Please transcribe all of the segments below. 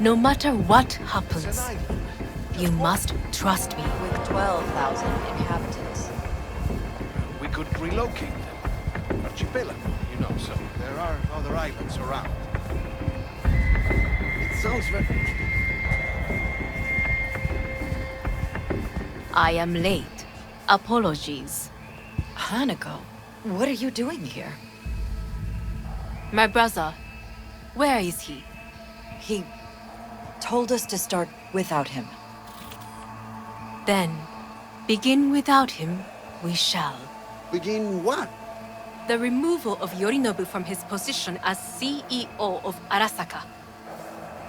No matter what happens, you must trust me. With 12,000 inhabitants. We could relocate them. Archipelago, you know, so there are other islands around. It sounds very... I am late. Apologies. Hanako, what are you doing here? My brother, where is he? He told us to start without him. Then, begin without him, we shall. Begin what? The removal of Yorinobu from his position as CEO of Arasaka.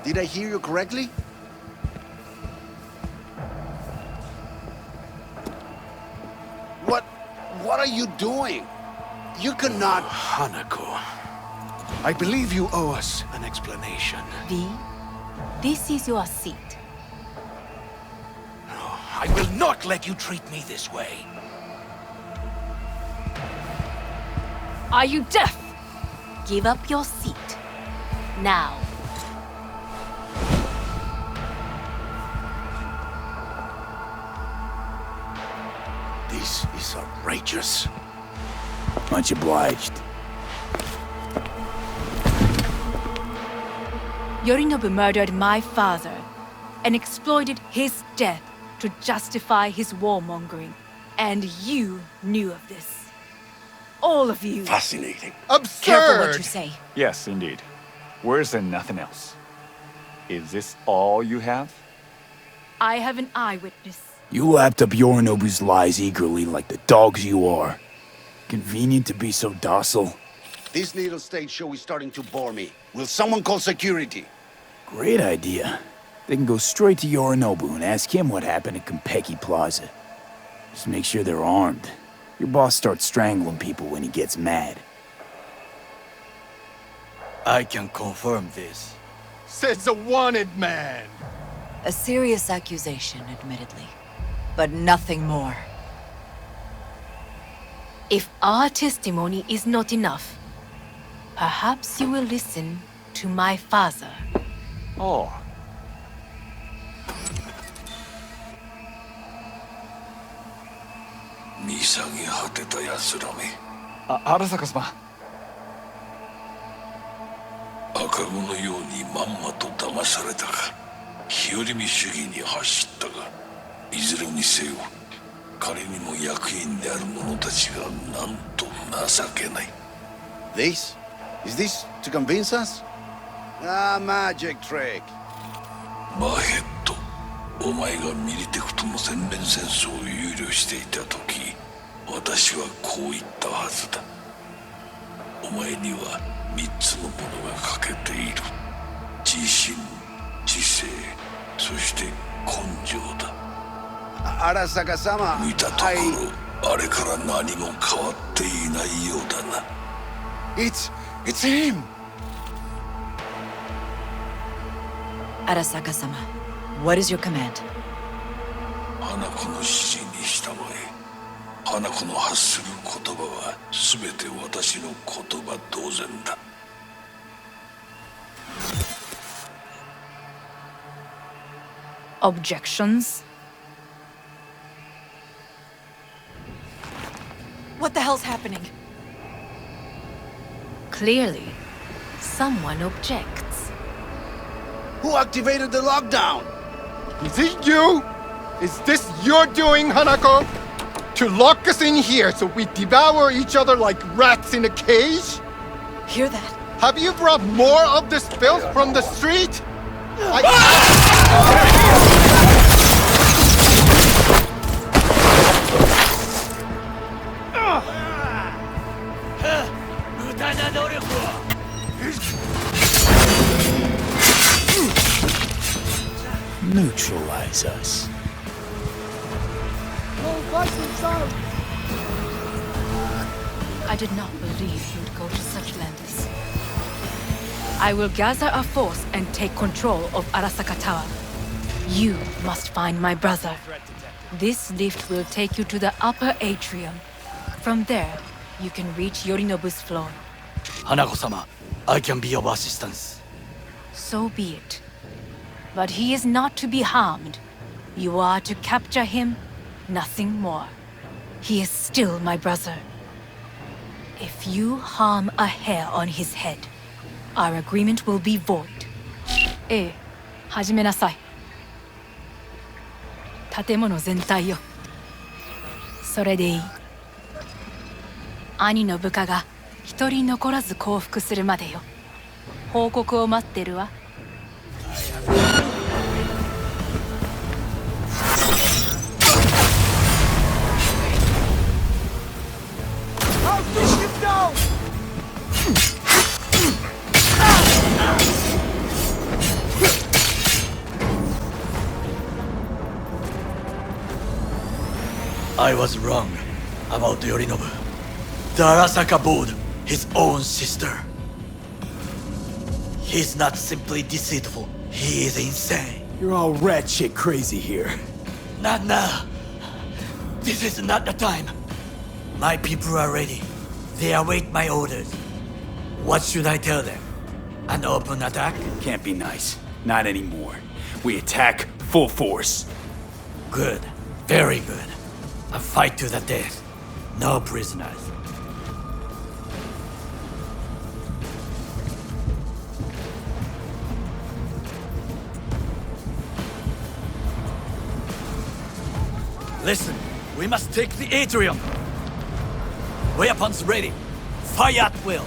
Did I hear you correctly? What are you doing? You cannot... Hanako, I believe you owe us an explanation. V, this is your seat. I will not let you treat me this way. Are you deaf? Give up your seat. Now. This is outrageous. Much obliged. Yorinobu murdered my father and exploited his death to justify his warmongering. And you knew of this. All of you. Fascinating. Absurd! Careful what you say. Yes, indeed. Worse than nothing else. Is this all you have? I have an eyewitness. You lapped up Yorinobu's lies eagerly like the dogs you are. Convenient to be so docile. This little stage show is starting to bore me. Will someone call security? Great idea. They can go straight to Yorinobu and ask him what happened at Konpeki Plaza. Just make sure they're armed. Your boss starts strangling people when he gets mad. I can confirm this. Says the wanted man. A serious accusation, admittedly. But nothing more. If our testimony is not enough, perhaps you will listen to my father. Oh. Arasaka-sama. 赤子のようにまんまと騙されたか日和見主義に走ったがいずれにせよ彼にも役員である者たちがなんと情けない This? Is this to convince us? Ah, magic trick. バヘッドお前がミリテクとの全面戦争を憂慮していた時私はこう言ったはずだお前には3つのものが欠けている自信、知性、そして根性だ Arasaka-sama, 見たところ、あれから何も変わっていないようだな It's him! Arasaka-sama, what is your command? 花子の指示に従え花子の発する言葉は全て私の言葉同然だ Objections? What the hell's happening? Clearly, someone objects. Who activated the lockdown? Is it you? Is this your doing, Hanako? To lock us in here so we devour each other like rats in a cage? Hear that? Have you brought more of this filth from the street? Neutralize us. I did not believe he would go to such lengths. I will gather a force and take control of Arasaka Tower. You must find my brother. This lift will take you to the upper atrium. From there, you can reach Yorinobu's floor. Hanako-sama, I can be of assistance. So be it. But he is not to be harmed. You are to capture him, nothing more. He is still my brother. If you harm a hair on his head, our agreement will be void. ええ、始めなさい。建物全体よ。それでいい。兄の部下が一人残らず降伏するまでよ。報告を待ってるわ。I was wrong about Yorinobu. The Arasaka bored his own sister. He's not simply deceitful, he is insane. You're all rat shit crazy here. Not now. This is not the time. My people are ready. They await my orders. What should I tell them? An open attack? Can't be nice. Not anymore. We attack full force. Good. Very good. A fight to the death. No prisoners. Listen, we must take the atrium. Weapons ready. Fire at will.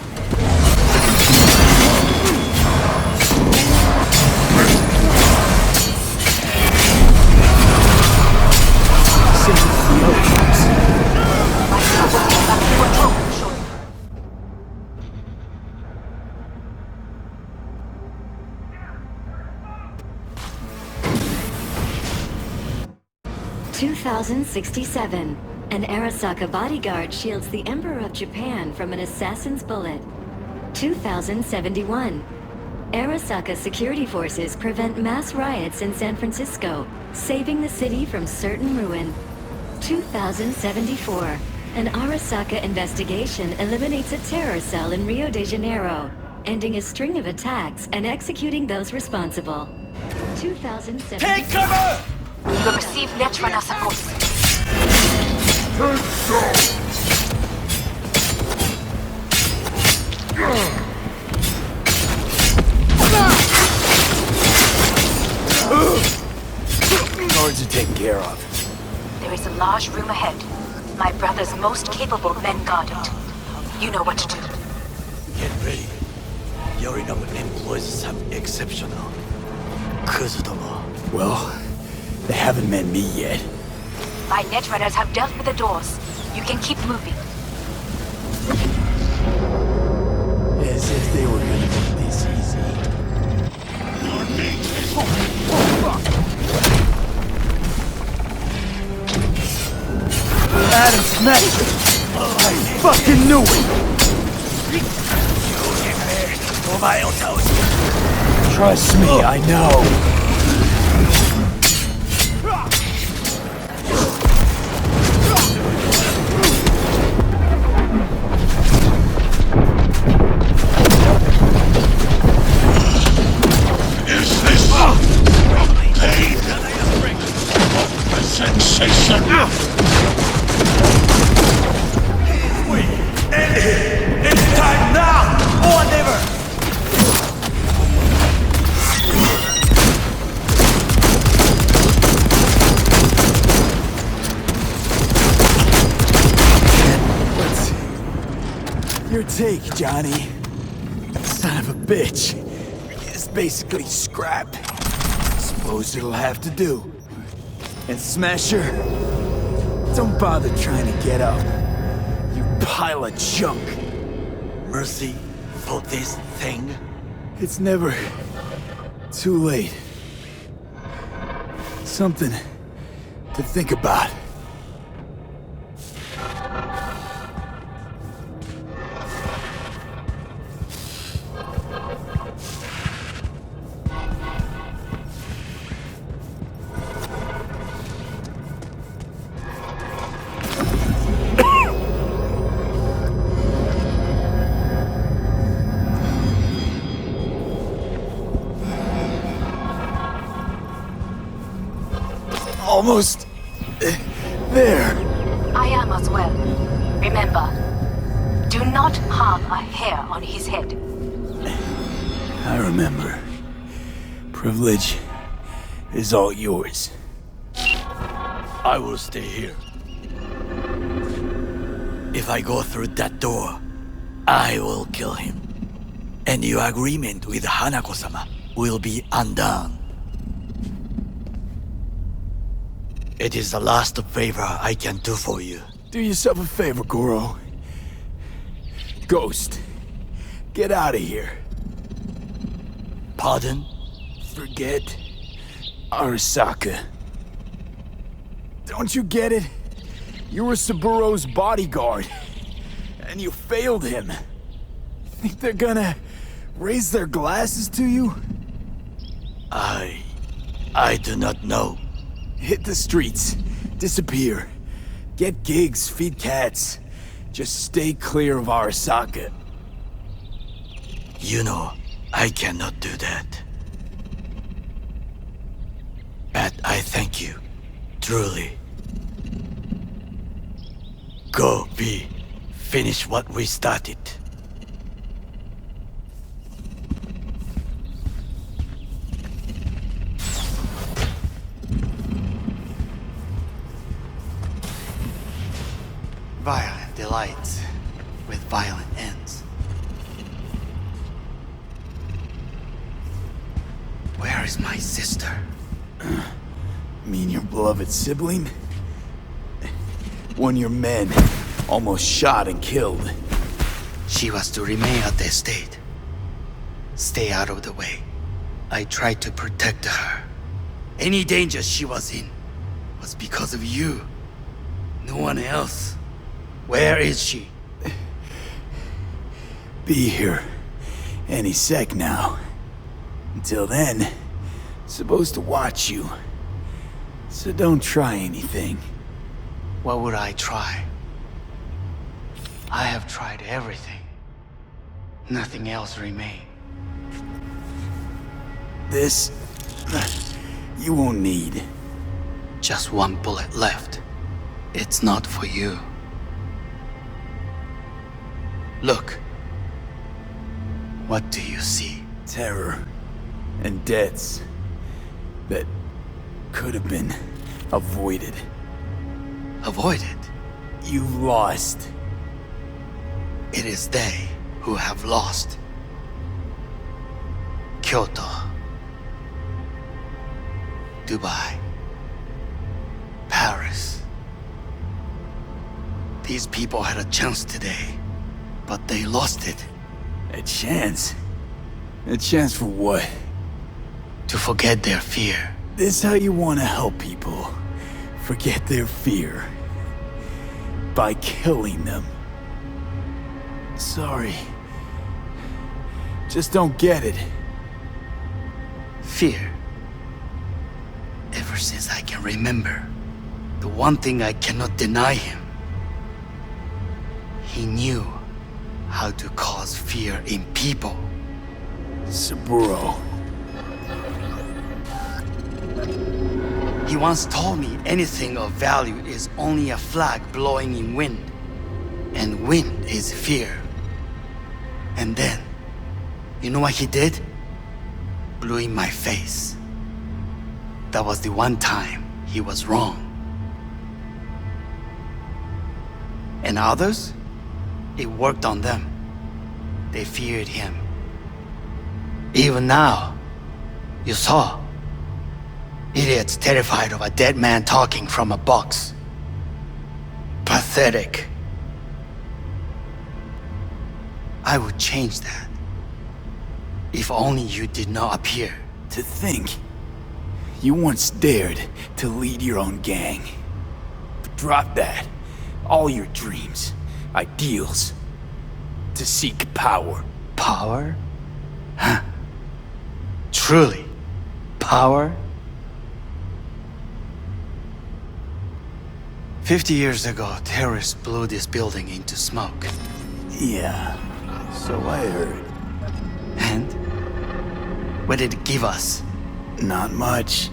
"2067. An Arasaka bodyguard shields the Emperor of Japan from an assassin's bullet. 2071. Arasaka security forces prevent mass riots in San Francisco, saving the city from certain ruin. 2074. An Arasaka investigation eliminates a terror cell in Rio de Janeiro, ending a string of attacks and executing those responsible. 2007. Take cover! You have received Netrunner support. Guards are taken care of. There is a large room ahead. My brother's most capable men guard it. You know what to do. Get ready. Yorinobu employs some exceptional Kuzutomo. Well, they haven't met me yet. My Netrunners have dealt with the doors. You can keep moving. As if they were gonna be this easy. Adam smashed it! I fucking knew it! Trust me, I know. Is this pain? The sensation? It's time now or never! What's your take, Johnny? Son of a bitch. It's basically scrap. Suppose it'll have to do. And Smasher, don't bother trying to get up. You pile of junk. Mercy for this thing? It's never too late. Something to think about. almost... there. I am as well. Remember, do not harm a hair on his head. I remember. Privilege is all yours. I will stay here. If I go through that door, I will kill him. And your agreement with Hanako-sama will be undone. It is the last favor I can do for you. Do yourself a favor, Goro. Ghost, get out of here. Pardon? Forget Arasaka. Don't you get it? You were Saburo's bodyguard, and you failed him. Think they're gonna raise their glasses to you? I do not know. Hit the streets, disappear, get gigs, feed cats. Just stay clear of Arasaka. You know, I cannot do that. But I thank you, truly. Go, V. Finish what we started. Violent delights with violent ends. Where is my sister? Mean your beloved sibling? One your men almost shot and killed. She was to remain at the estate. Stay out of the way. I tried to protect her. Any danger she was in was because of you. No one else. Where is she? Be here any sec now. Until then, supposed to watch you. So don't try anything. What would I try? I have tried everything. Nothing else remains. This... you won't need. Just one bullet left. It's not for you. Look. What do you see? Terror and deaths that could have been avoided. Avoided? You've lost. It is they who have lost. Kyoto. Dubai. Paris. These people had a chance today, but they lost it. A chance? A chance for what? To forget their fear. This how you want to help people forget their fear? By killing them. Sorry. Just don't get it. Fear. Ever since I can remember, the one thing I cannot deny him. He knew how to cause fear in people. Saburo. He once told me anything of value is only a flag blowing in wind. And wind is fear. And then, you know what he did? Blew in my face. That was the one time he was wrong. And others? It worked on them. They feared him. Even now, you saw. Idiots terrified of a dead man talking from a box. Pathetic. I would change that. If only you did not appear. To think, you once dared to lead your own gang. But drop that. All your dreams, ideals, to seek power. Power? Huh. Truly, power? 50 years ago, terrorists blew this building into smoke. Yeah, so I heard. And? What did it give us? Not much.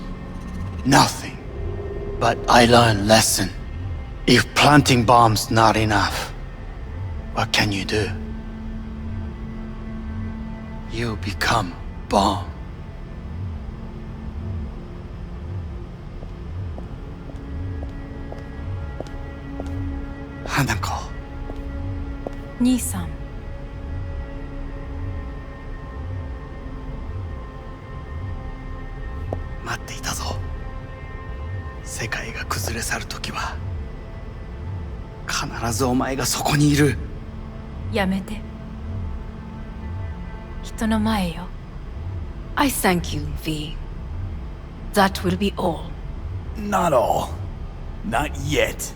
Nothing. But I learned lesson. If planting bombs not enough, what can you do? You become bomb. Hanako. 兄さん。待っていたぞ。世界が崩れ去る時は必ずお前がそこにいる。やめて。人の前よ。I thank you, V. That will be all. Not all. Not yet.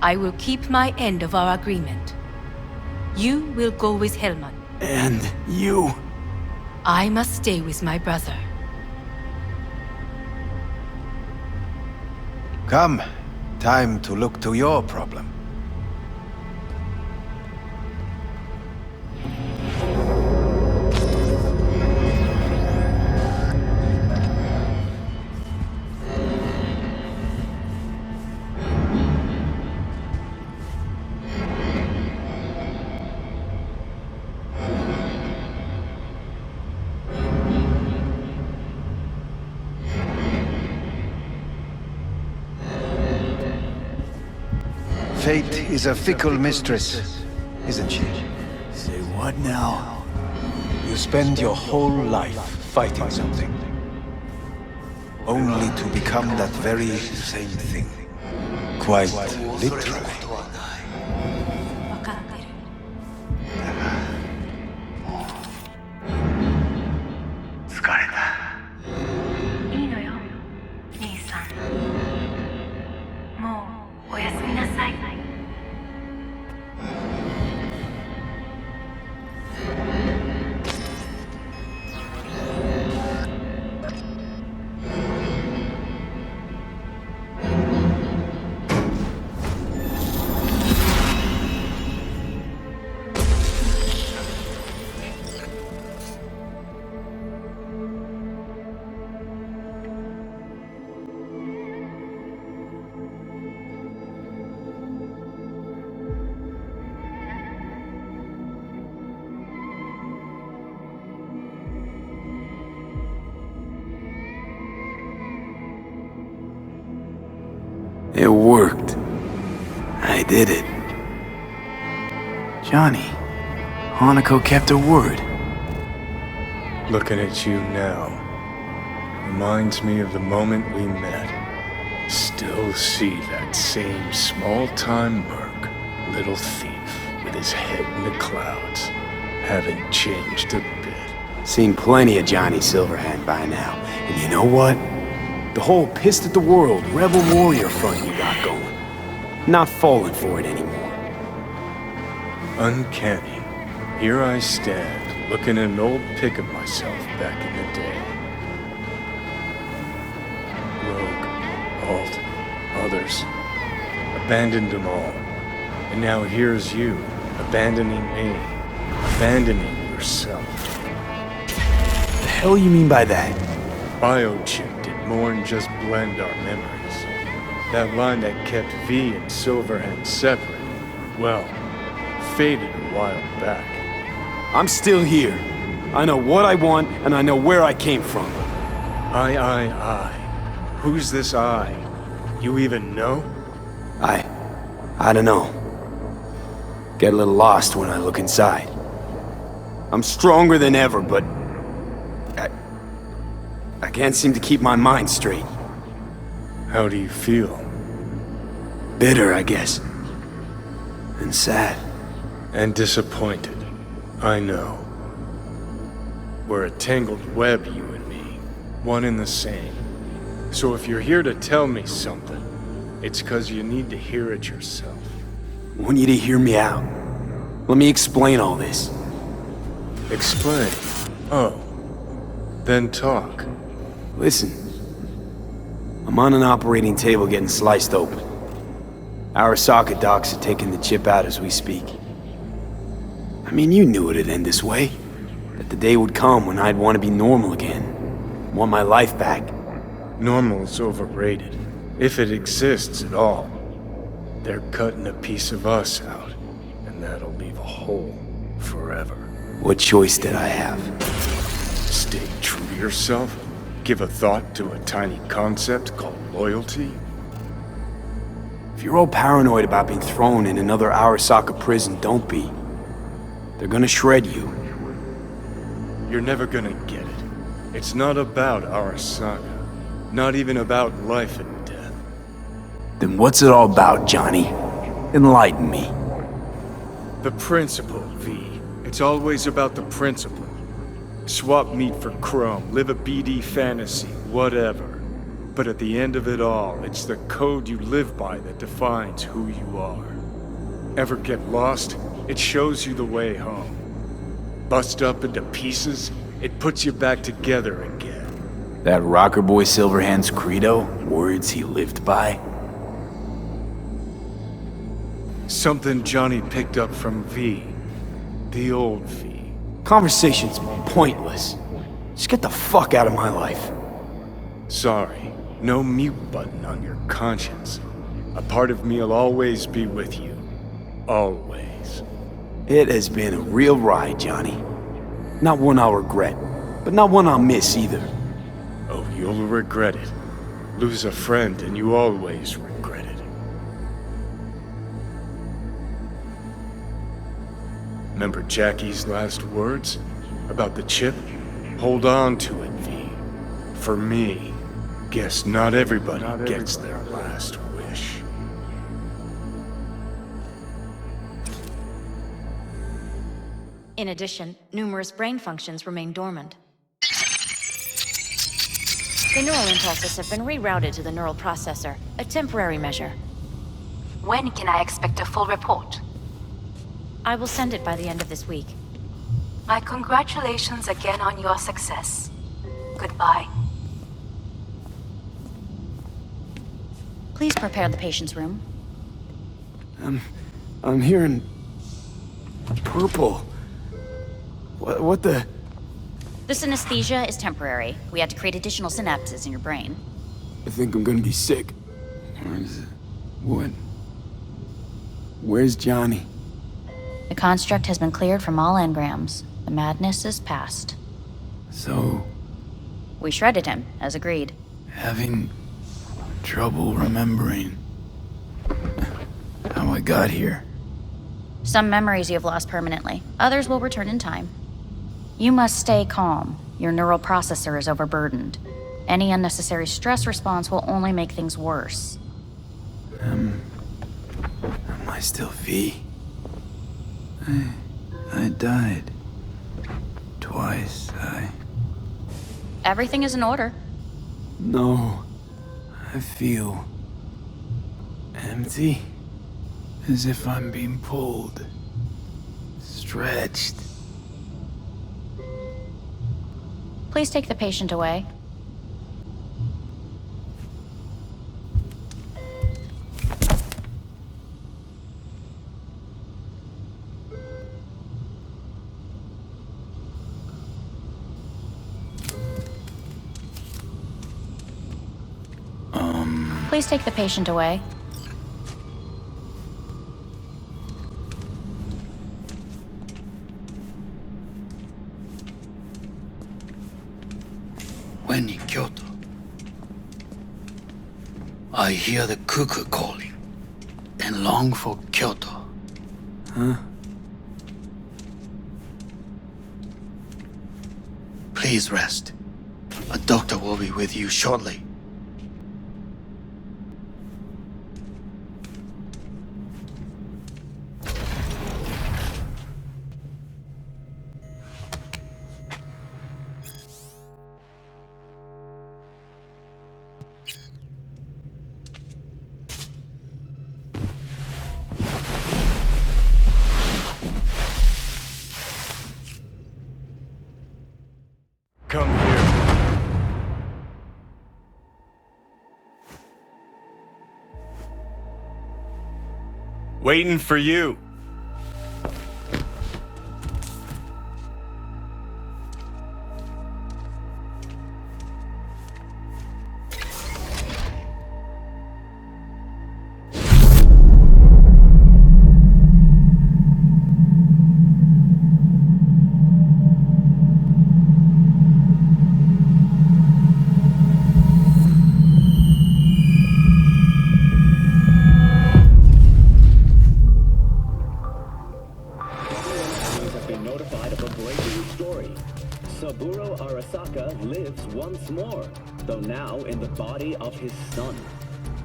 I will keep my end of our agreement. You will go with Hellman. And you? I must stay with my brother. Come. Time to look to your problem. Fate is a fickle mistress, isn't she? Say what now? You spend your whole life fighting something, only to become that very same thing. Quite literally. 分かってる。疲れた。いいのよ、兄さん。もうおやすみなさい。It worked. I did it. Johnny, Hanako kept her word. Looking at you now reminds me of the moment we met. Still see that same small-time merc, little thief, with his head in the clouds. Haven't changed a bit. Seen plenty of Johnny Silverhand by now. And you know what? The whole pissed at the world, rebel warrior front you got going. Not falling for it anymore. Uncanny. Here I stand, looking at an old pic of myself back in the day. Rogue, Alt, others. Abandoned them all. And now here's you, abandoning me. Abandoning yourself. The hell you mean by that? Biochip did more than just blend our memories. That line that kept V and Silverhand separate, well, faded a while back. I'm still here. I know what I want, and I know where I came from. I. Who's this I? You even know? I don't know. Get a little lost when I look inside. I'm stronger than ever, but I can't seem to keep my mind straight. How do you feel? Bitter, I guess. And sad. And disappointed. I know. We're a tangled web, you and me. One and the same. So if you're here to tell me something, it's 'cause you need to hear it yourself. I want you to hear me out. Let me explain all this. Explain? Oh. Then talk. Listen. I'm on an operating table getting sliced open. Arasaka docs are taking the chip out as we speak. I mean, you knew it'd end this way. That the day would come when I'd want to be normal again. Want my life back. Normal's overrated. If it exists at all. They're cutting a piece of us out, and that'll leave a hole forever. What choice did I have? Stay true to yourself? Give a thought to a tiny concept called loyalty? If you're all paranoid about being thrown in another Arasaka prison, don't be. They're gonna shred you. You're never gonna get it. It's not about Arasaka. Not even about life and death. Then what's it all about, Johnny? Enlighten me. The principle, V. It's always about the principle. Swap meat for chrome, live a BD fantasy, whatever. But at the end of it all, it's the code you live by that defines who you are. Ever get lost? It shows you the way home. Bust up into pieces, it puts you back together again. That rocker boy Silverhand's credo? Words he lived by? Something Johnny picked up from V. The old V. Conversation's pointless. Just get the fuck out of my life. Sorry, no mute button on your conscience. A part of me'll always be with you. Always. It has been a real ride, Johnny. Not one I'll regret, but not one I'll miss either. Oh, you'll regret it. Lose a friend and you always regret it. Remember Jackie's last words? About the chip? Hold on to it, V. For me, guess not everybody gets their last wish. In addition, numerous brain functions remain dormant. The neural impulses have been rerouted to the neural processor, a temporary measure. When can I expect a full report? I will send it by the end of this week. My congratulations again on your success. Goodbye. Please prepare the patient's room. I'm hearing... purple. What the... The synesthesia is temporary. We had to create additional synapses in your brain. I think I'm gonna be sick. Where's Johnny? The construct has been cleared from all engrams. The madness is past. So... We shredded him, as agreed. having trouble remembering how I got here. Some memories you have lost permanently. Others will return in time. You must stay calm. Your neural processor is overburdened. Any unnecessary stress response will only make things worse. Am I still V? I died. Twice, Everything is in order. No. I feel... empty. As if I'm being pulled. Stretched. Please take the patient away. Please take the patient away. When in Kyoto, I hear the cuckoo calling and long for Kyoto. Huh? Please rest. A doctor will be with you shortly. Come here. Waiting for you. been notified of a breaking story. Saburo Arasaka lives once more, though now in the body of his son.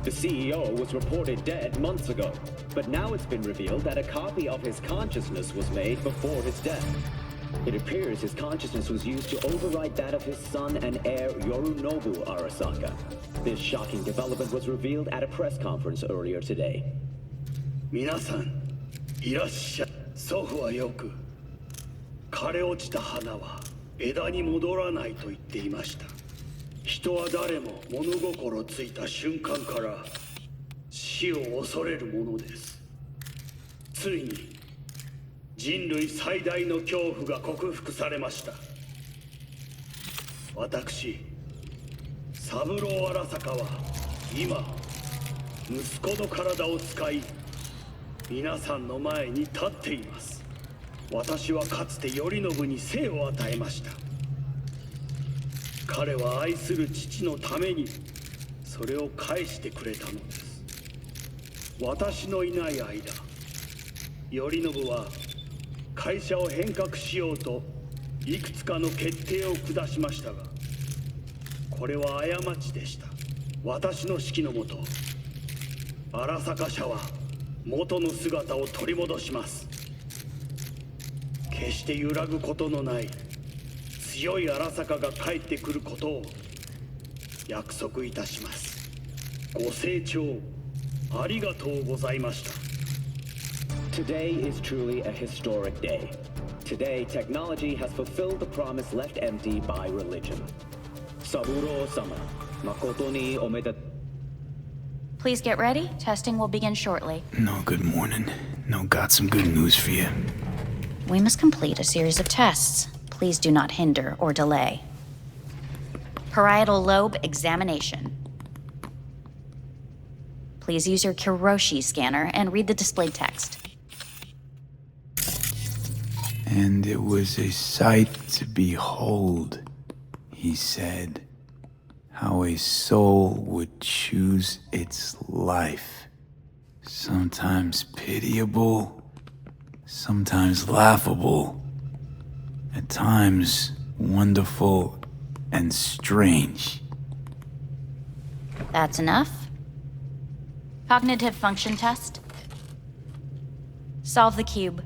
The CEO was reported dead months ago, but now it's been revealed that a copy of his consciousness was made before his death. It appears his consciousness was used to override that of his son and heir Yorinobu Arasaka. This shocking development was revealed at a press conference earlier today. 皆さん、いらっしゃい。祖父はよく、枯れ落ちた花は枝に戻らないと言っていました。人は誰も物心ついた瞬間から死を恐れるものです。ついに人類最大の恐怖が克服されました。私、サブロー・アラサカは今、息子の体を使い、皆さんの前に立っています。私はかつて頼信に生を与えました。彼は愛する父のためにそれを返してくれたのです。私のいない間、頼信は会社を変革しようといくつかの決定を下しましたが、これは過ちでした。私の指揮のもと、荒坂社は元の姿を取り戻します。決して揺らぐことのない強い荒坂が帰ってくることを約束いたします。ご清聴ありがとうございました。Today is truly a historic day. Today, technology has fulfilled the promise left empty by religion. Saburo-sama, makoto ni omedetou. Please get ready. Testing will begin shortly. No, good morning. No, got some good news for you. We must complete a series of tests. Please do not hinder or delay. Parietal lobe examination. Please use your Kiroshi scanner and read the displayed text. And it was a sight to behold, he said, how a soul would choose its life. Sometimes pitiable, sometimes laughable, at times wonderful and strange. That's enough. Cognitive function test. Solve the cube.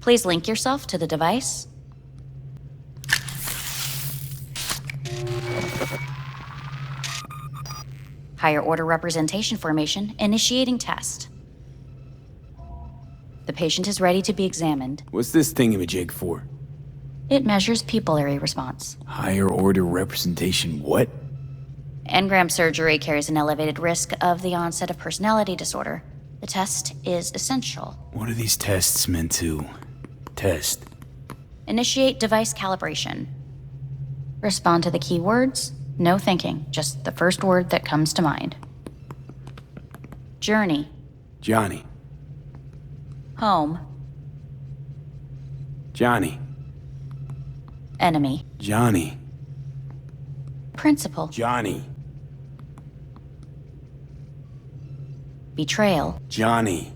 Please link yourself to the device. Higher order representation formation, initiating test. The patient is ready to be examined. What's this thingamajig for? It measures pupillary response. Higher order representation what? Engram surgery carries an elevated risk of the onset of personality disorder. The test is essential. What are these tests meant to test? Initiate device calibration. Respond to the keywords. No thinking, just the first word that comes to mind. Journey. Johnny. Home. Johnny. Enemy. Johnny. Principal. Johnny. Betrayal. Johnny.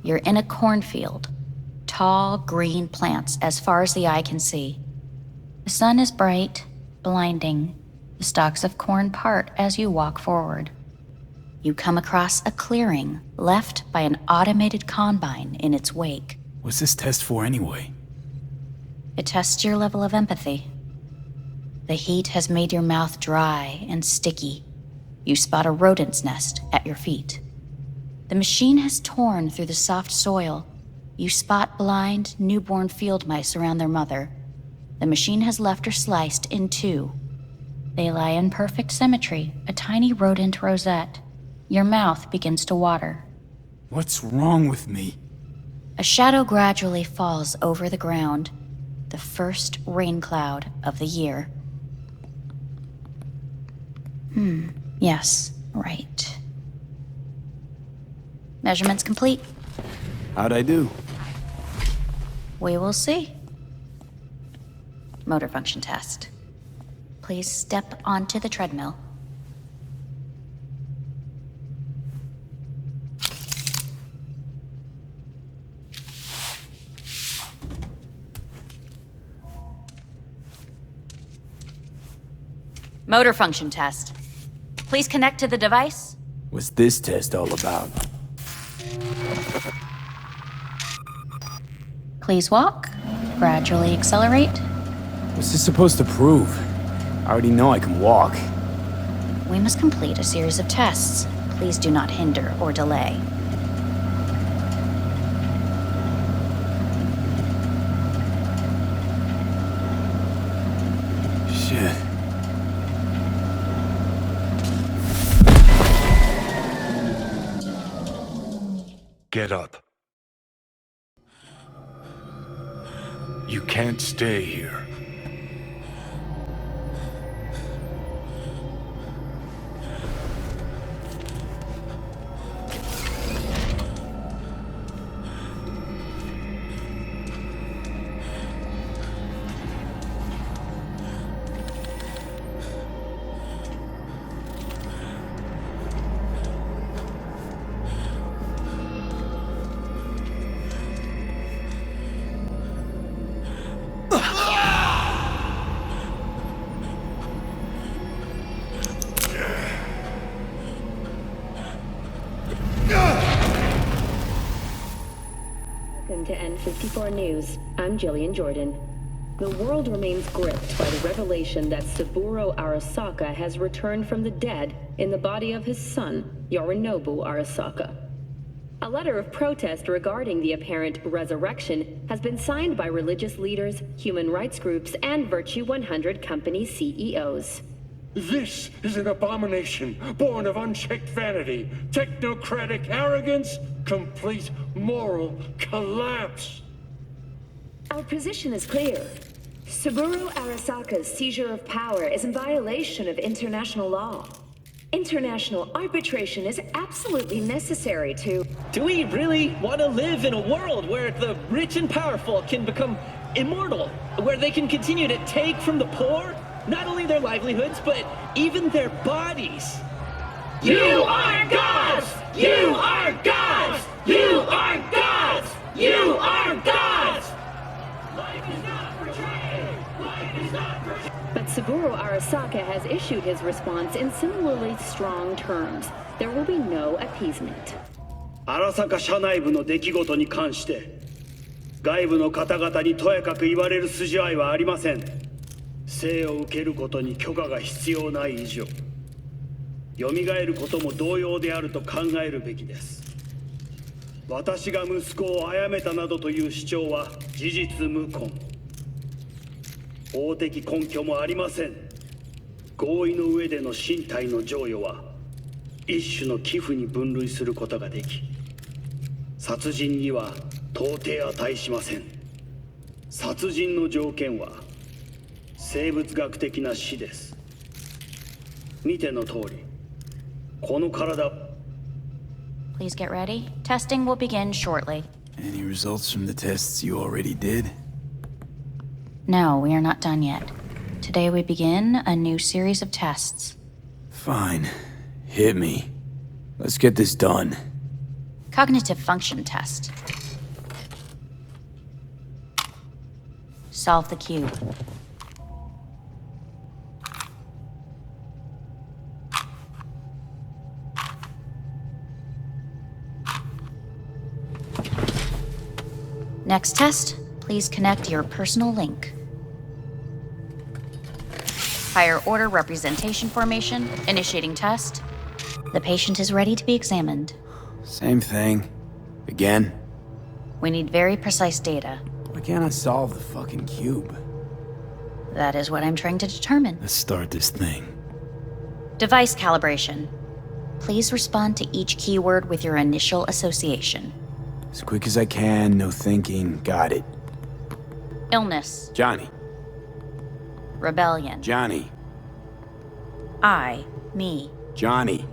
You're in a cornfield. Tall, green plants as far as the eye can see. The sun is bright, blinding. The stalks of corn part as you walk forward. You come across a clearing left by an automated combine in its wake. What's this test for anyway? It tests your level of empathy. The heat has made your mouth dry and sticky. You spot a rodent's nest at your feet. The machine has torn through the soft soil. You spot blind, newborn field mice around their mother. The machine has left her sliced in two. They lie in perfect symmetry, a tiny rodent rosette. Your mouth begins to water. What's wrong with me? A shadow gradually falls over the ground, the first rain cloud of the year. Yes, right. Measurements complete. How'd I do? We will see. Motor function test. Please step onto the treadmill. Motor function test. Please connect to the device. What's this test all about? Please walk. Gradually accelerate. What's this supposed to prove? I already know I can walk. We must complete a series of tests. Please do not hinder or delay. Shit. Get up. You can't stay here. Welcome to N54 News. I'm Jillian Jordan. The world remains gripped by the revelation that Saburo Arasaka has returned from the dead in the body of his son, Yorinobu Arasaka. A letter of protest regarding the apparent resurrection has been signed by religious leaders, human rights groups, and Virtue 100 company CEOs. This is an abomination born of unchecked vanity, technocratic arrogance, complete moral collapse. Our position is clear. Saburo Arasaka's seizure of power is in violation of international law. International arbitration is absolutely necessary to... Do we really want to live in a world where the rich and powerful can become immortal? Where they can continue to take from the poor? Not only their livelihoods, but even their bodies. You are gods! You are gods! You are gods! You are gods! Life is not portrayed! Life is not portrayed! But Saburo Arasaka has issued his response in similarly strong terms. There will be no appeasement. 荒坂社内部の出来事に関して外部の方々にとやかく言われる筋合いはありません。生を受けることに許可が必要ない以上、蘇ることも同様であると考えるべきです。私が息子を殺めたなどという主張は事実無根。法的根拠もありません。合意の上での身体の贈与は一種の寄付に分類することができ、殺人には到底値しません。殺人の条件は生物学的な死です。見ての通り、この体。Please get ready. Testing will begin shortly. Any results from the tests you already did? No, we are not done yet. Today we begin a new series of tests. Fine. Hit me. Let's get this done. Cognitive function test. Solve the cube. Next test, please connect your personal link. Higher order representation formation, initiating test. The patient is ready to be examined. Same thing. Again? We need very precise data. Why can't I solve the fucking cube? That is what I'm trying to determine. Let's start this thing. Device calibration. Please respond to each keyword with your initial association. As quick as I can, no thinking. Got it. Illness. Johnny. Rebellion. Johnny. I Me. Johnny.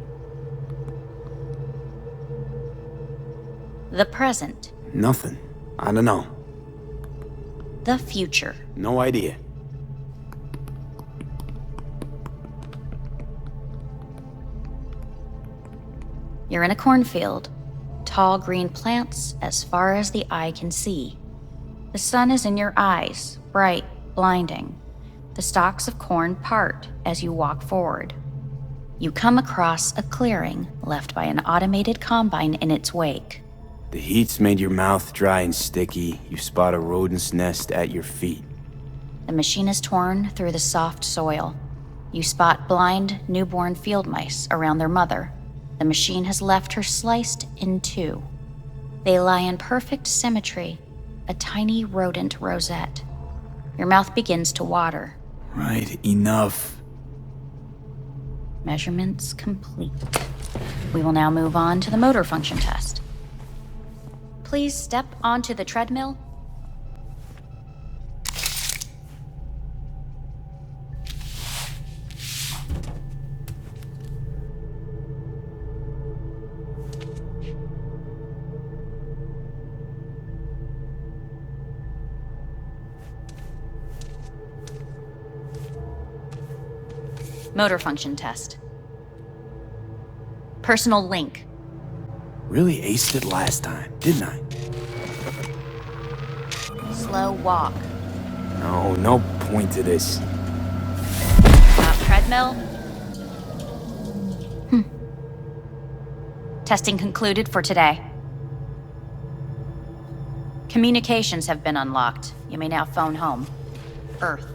The present. Nothing. I don't know. The future. No idea. You're in a cornfield. Tall green plants as far as the eye can see. The sun is in your eyes, bright, blinding. The stalks of corn part as you walk forward. You come across a clearing left by an automated combine in its wake. The heat's made your mouth dry and sticky. You spot a rodent's nest at your feet. The machine is torn through the soft soil. You spot blind, newborn field mice around their mother. The machine has left her sliced in two. They lie in perfect symmetry, a tiny rodent rosette. Your mouth begins to water. Right, enough. Measurements complete. We will now move on to the motor function test. Please step onto the treadmill. Motor function test. Personal link. Really aced it last time, didn't I? Slow walk. No point to this. Stop treadmill. Testing concluded for today. Communications have been unlocked. You may now phone home. Earth.